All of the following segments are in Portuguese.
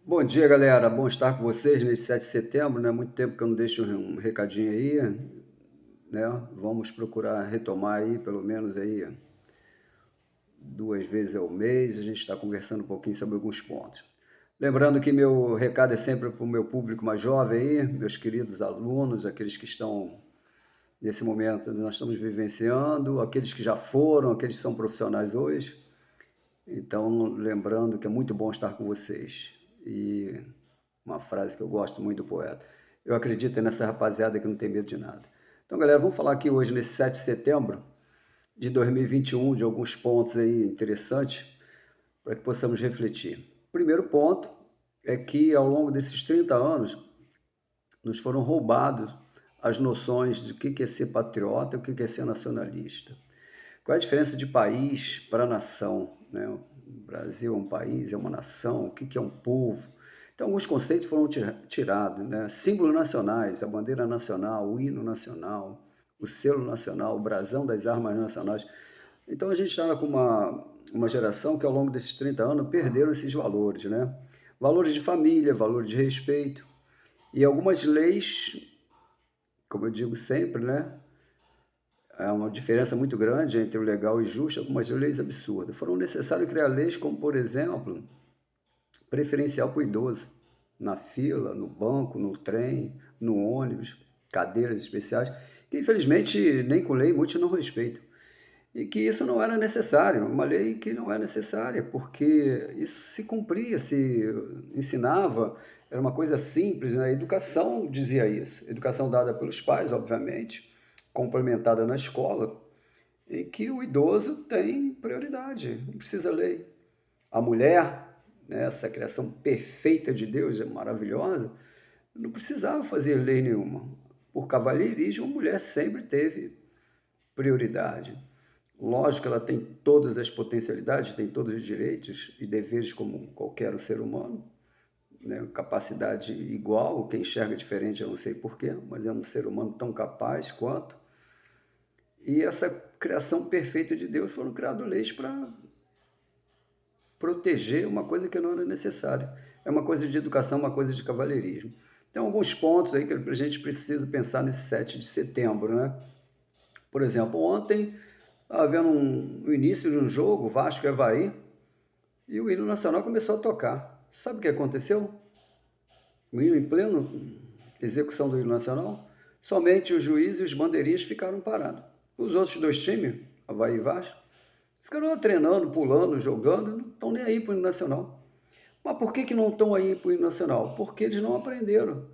Bom dia, galera. Bom estar com vocês nesse 7 de setembro, né? Muito tempo que eu não deixo um recadinho aí, né? Vamos procurar retomar aí, pelo menos aí, 2 vezes ao mês. A gente está conversando um pouquinho sobre alguns pontos. Lembrando que meu recado é sempre para o meu público mais jovem aí, meus queridos alunos, aqueles que estão nesse momento, nós estamos vivenciando, aqueles que já foram, aqueles que são profissionais hoje. Então, lembrando que é muito bom estar com vocês. E uma frase que eu gosto muito do poeta. Eu acredito nessa rapaziada que não tem medo de nada. Então, galera, vamos falar aqui hoje, nesse 7 de setembro de 2021, de alguns pontos aí interessantes para que possamos refletir. O primeiro ponto é que ao longo desses 30 anos nos foram roubados as noções de o que é ser patriota e o que é ser nacionalista. Qual é a diferença de país para nação, né? O Brasil é um país, é uma nação, o que é um povo? Então, alguns conceitos foram tirados, né? Símbolos nacionais, a bandeira nacional, o hino nacional, o selo nacional, o brasão das armas nacionais. Então, a gente estava com uma geração que, ao longo desses 30 anos, perderam esses valores, né? Valores de família, valores de respeito. E algumas leis, como eu digo sempre, né? Há uma diferença muito grande entre o legal e o justo, algumas leis absurdas. Foram necessários criar leis como, por exemplo, preferencial para o idoso, na fila, no banco, no trem, no ônibus, cadeiras especiais, que infelizmente nem com lei muitos não respeitam. E que isso não era necessário, uma lei que não é necessária, porque isso se cumpria, se ensinava, era uma coisa simples, né? A educação dizia isso, educação dada pelos pais, obviamente, complementada na escola, em que o idoso tem prioridade, não precisa lei. A mulher, né, essa criação perfeita de Deus, é maravilhosa, não precisava fazer lei nenhuma. Por cavalheirismo, a mulher sempre teve prioridade. Lógico que ela tem todas as potencialidades, tem todos os direitos e deveres como qualquer ser humano, né? Capacidade igual, quem enxerga diferente eu não sei porquê, mas é um ser humano tão capaz quanto. E essa criação perfeita de Deus foram criadas leis para proteger uma coisa que não era necessária. É uma coisa de educação, uma coisa de cavalheirismo. Então, alguns pontos aí que a gente precisa pensar nesse 7 de setembro, né? Por exemplo, ontem estava vendo o início de um jogo, Vasco e Avaí, e o hino nacional começou a tocar. Sabe o que aconteceu? O hino em pleno execução do hino nacional, somente o juiz e os bandeirinhas ficaram parados. Os outros dois times, Avaí e Vasco, ficaram lá treinando, pulando, jogando, não estão nem aí para o hino nacional. Mas por que não estão aí para o hino nacional? Porque eles não aprenderam.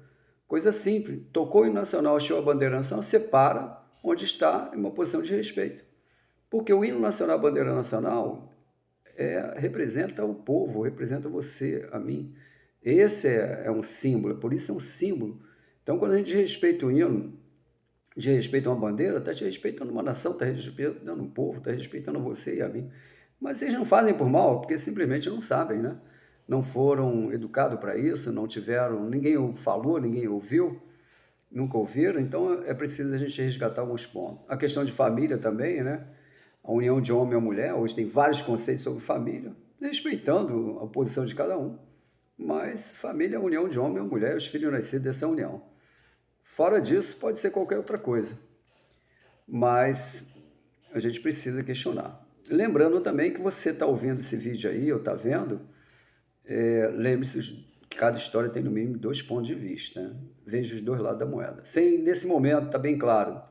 Coisa simples. Tocou o hino nacional, achou a bandeira nacional, separa onde está em uma posição de respeito. Porque o hino nacional, a bandeira nacional, representa o povo, representa você, a mim. Esse é um símbolo, por isso é um símbolo. Então, quando a gente respeita o hino, de respeito a uma bandeira, está te respeitando uma nação, está respeitando um povo, está respeitando você e a mim. Mas eles não fazem por mal, porque simplesmente não sabem, né? Não foram educados para isso, não tiveram, ninguém falou, ninguém ouviu, nunca ouviram, então é preciso a gente resgatar alguns pontos. A questão de família também, né? A união de homem e mulher, hoje tem vários conceitos sobre família, respeitando a posição de cada um, mas família é a união de homem e mulher, os filhos nascidos dessa união. Fora disso, pode ser qualquer outra coisa, mas a gente precisa questionar. Lembrando também que você está ouvindo esse vídeo aí, ou está vendo, lembre-se que cada história tem no mínimo dois pontos de vista, né? Veja os dois lados da moeda. Sem, nesse momento, está bem claro.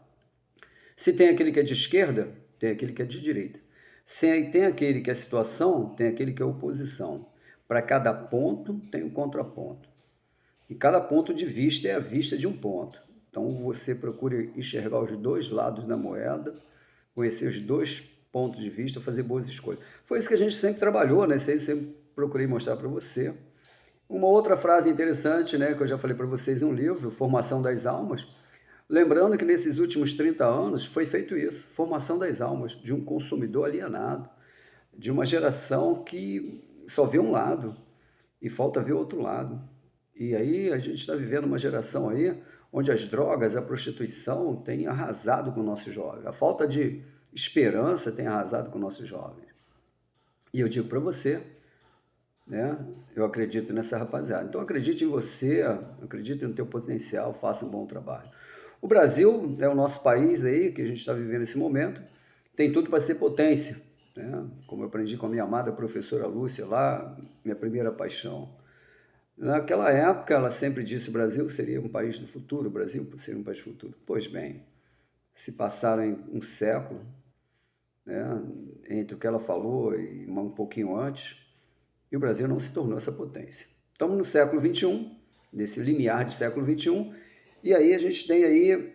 Se tem aquele que é de esquerda, tem aquele que é de direita. Se tem aquele que é situação, tem aquele que é oposição. Para cada ponto, tem um contraponto. E cada ponto de vista é a vista de um ponto. Então você procure enxergar os dois lados da moeda, conhecer os dois pontos de vista, fazer boas escolhas. Foi isso que a gente sempre trabalhou, né? Isso aí eu sempre procurei mostrar para você. Uma outra frase interessante, né, que eu já falei para vocês em um livro, Formação das Almas, lembrando que nesses últimos 30 anos foi feito isso, formação das almas, de um consumidor alienado, de uma geração que só vê um lado e falta ver o outro lado. E aí a gente está vivendo uma geração aí onde as drogas, a prostituição tem arrasado com o nosso jovem. A falta de esperança tem arrasado com o nosso jovem. E eu digo para você, né? Eu acredito nessa rapaziada. Então acredite em você, acredite no teu potencial, faça um bom trabalho. O Brasil é o nosso país aí, que a gente está vivendo nesse momento, tem tudo para ser potência, né? Como eu aprendi com a minha amada professora Lúcia lá, minha primeira paixão. Naquela época, ela sempre disse que o Brasil seria um país do futuro, o Brasil seria um país do futuro. Pois bem, se passaram um século, né, entre o que ela falou e um pouquinho antes, e o Brasil não se tornou essa potência. Estamos no século XXI, nesse limiar de século XXI, e aí a gente tem aí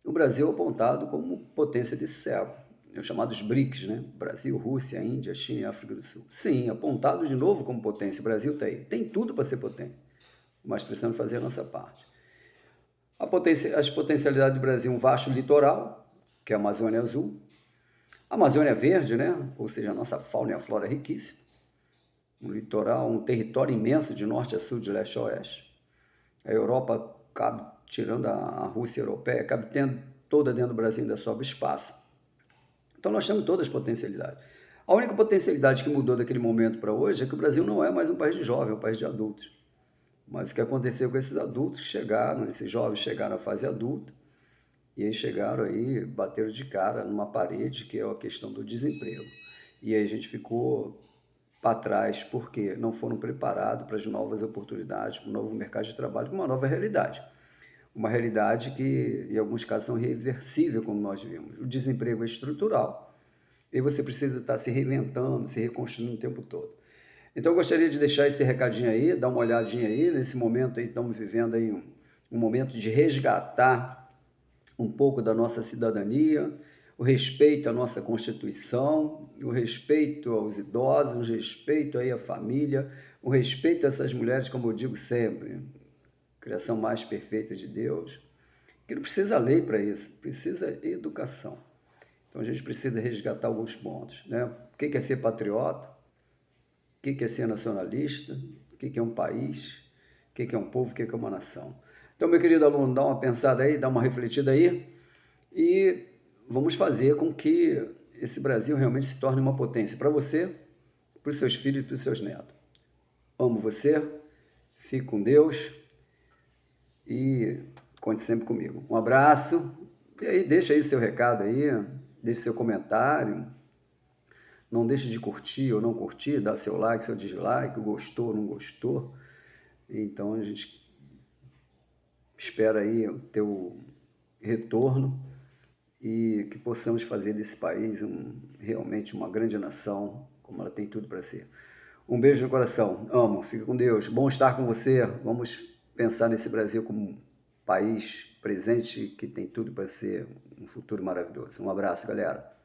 o Brasil apontado como potência desse século, os chamados BRICS, né? Brasil, Rússia, Índia, China e África do Sul. Sim, apontado de novo como potência. O Brasil tem tudo para ser potente, mas precisamos fazer a nossa parte. As potencialidades do Brasil, um vasto litoral, que é a Amazônia Azul, a Amazônia Verde, né? Ou seja, a nossa fauna e a flora é riquíssima, um litoral, um território imenso de norte a sul, de leste a oeste. A Europa cabe, tirando a Rússia europeia, cabe toda dentro do Brasil, ainda sobra espaço. Então nós temos todas as potencialidades. A única potencialidade que mudou daquele momento para hoje é que o Brasil não é mais um país de jovens, é um país de adultos. Mas o que aconteceu com esses adultos que chegaram, esses jovens chegaram à fase adulta, e aí chegaram aí, bateram de cara numa parede, que é a questão do desemprego. E aí a gente ficou para trás, porque não foram preparados para as novas oportunidades, para o novo mercado de trabalho, para uma nova realidade. Uma realidade que, em alguns casos, são irreversível, como nós vimos. O desemprego é estrutural e você precisa estar se reinventando, se reconstruindo o tempo todo. Então, eu gostaria de deixar esse recadinho aí, dar uma olhadinha aí, nesse momento aí, estamos vivendo aí um momento de resgatar um pouco da nossa cidadania, o respeito à nossa Constituição, o respeito aos idosos, o respeito aí à família, o respeito a essas mulheres, como eu digo sempre, criação mais perfeita de Deus, que não precisa lei para isso, precisa educação. Então a gente precisa resgatar alguns pontos, né? O que é ser patriota? O que é ser nacionalista? O que é um país? O que é um povo? O que é uma nação? Então, meu querido aluno, dá uma pensada aí, dá uma refletida aí e vamos fazer com que esse Brasil realmente se torne uma potência para você, para os seus filhos e para os seus netos. Amo você, fique com Deus e conte sempre comigo. Um abraço e aí deixa aí o seu recado aí, deixe seu comentário, não deixe de curtir ou não curtir, dar seu like, seu dislike, gostou ou não gostou. Então a gente espera aí o teu retorno e que possamos fazer desse país realmente uma grande nação, como ela tem tudo para ser. Um beijo no coração, amo, fica com Deus, bom estar com você, vamos pensar nesse Brasil como um país presente que tem tudo para ser um futuro maravilhoso. Um abraço, galera.